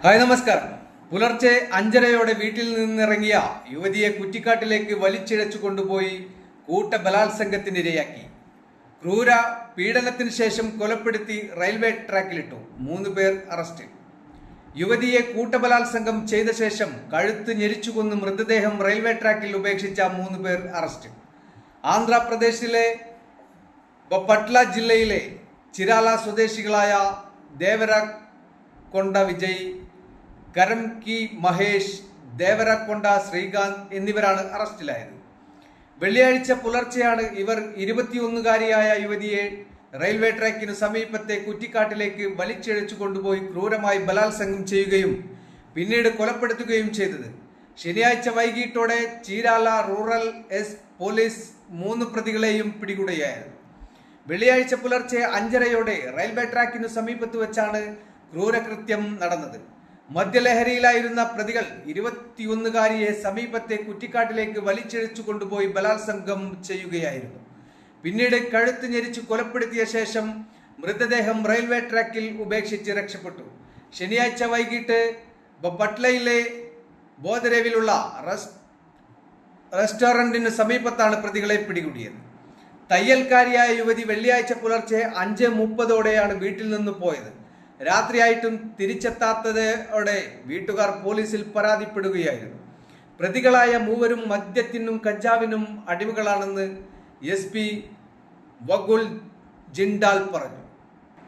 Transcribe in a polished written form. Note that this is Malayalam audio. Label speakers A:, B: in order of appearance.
A: ഹായ് നമസ്കാരം. പുലർച്ചെ 5:30 വീട്ടിൽ നിന്നിറങ്ങിയ യുവതിയെ കുറ്റിക്കാട്ടിലേക്ക് വലിച്ചിഴച്ചു കൊണ്ടുപോയി കൂട്ടബലാത്സംഗത്തിനിരയാക്കി. ക്രൂര പീഡനത്തിന് ശേഷം കൊലപ്പെടുത്തി റെയിൽവേ ട്രാക്കിലിട്ടു. 3 പേർ അറസ്റ്റിൽ. യുവതിയെ കൂട്ടബലാത്സംഗം ചെയ്ത ശേഷം കഴുത്ത് ഞെരിച്ചുകൊന്ന് മൃതദേഹം റെയിൽവേ ട്രാക്കിൽ ഉപേക്ഷിച്ച 3 പേർ അറസ്റ്റിൽ. ആന്ധ്രാപ്രദേശിലെ ബപ്പട്ല ജില്ലയിലെ ചിരാല സ്വദേശികളായ ദേവരകൊണ്ട വിജയ്, കരംകി മഹേഷ്, ദേവരകൊണ്ട ശ്രീകാന്ത് എന്നിവരാണ് അറസ്റ്റിലായത്. വെള്ളിയാഴ്ച പുലർച്ചെയാണ് ഇവർ 21-കാരിയായ യുവതിയെ റെയിൽവേ ട്രാക്കിന് സമീപത്തെ കുറ്റിക്കാട്ടിലേക്ക് വലിച്ചിഴച്ചു കൊണ്ടുപോയി ക്രൂരമായി ബലാത്സംഗം ചെയ്യുകയും പിന്നീട് കൊലപ്പെടുത്തുകയും ചെയ്തത്. ശനിയാഴ്ച വൈകിട്ടോടെ ചീരാല റൂറൽ പോലീസ് 3 പ്രതികളെയും പിടികൂടുകയായിരുന്നു. വെള്ളിയാഴ്ച പുലർച്ചെ 5:30 റെയിൽവേ ട്രാക്കിനു സമീപത്ത് വെച്ചാണ് ക്രൂരകൃത്യം നടന്നത്. മദ്യലഹരിയിലായിരുന്ന പ്രതികൾ 21-കാരിയെ സമീപത്തെ കുറ്റിക്കാട്ടിലേക്ക് വലിച്ചിഴച്ചു കൊണ്ടുപോയി ബലാത്സംഗം ചെയ്യുകയായിരുന്നു. പിന്നീട് കഴുത്ത് ഞെരിച്ച് കൊലപ്പെടുത്തിയ ശേഷം മൃതദേഹം റെയിൽവേ ട്രാക്കിൽ ഉപേക്ഷിച്ച് രക്ഷപ്പെട്ടു. ശനിയാഴ്ച വൈകിട്ട് ബട്ട്ലയിലെ ബോധരേവിലുള്ള റെസ്റ്റോറന്റിന് സമീപത്താണ് പ്രതികളെ പിടികൂടിയത്. തയ്യൽക്കാരിയായ യുവതി വെള്ളിയാഴ്ച പുലർച്ചെ 5:30 വീട്ടിൽ നിന്ന് പോയത്. രാത്രിയായിട്ടും തിരിച്ചെത്താത്തതോടെ വീട്ടുകാർ പോലീസിൽ പരാതിപ്പെടുകയായിരുന്നു. പ്രതികളായ 3 മദ്യത്തിനും കഞ്ചാവിനും അടിമകളാണെന്ന് SP വകുൽ ജിൻഡാൽ പറഞ്ഞു.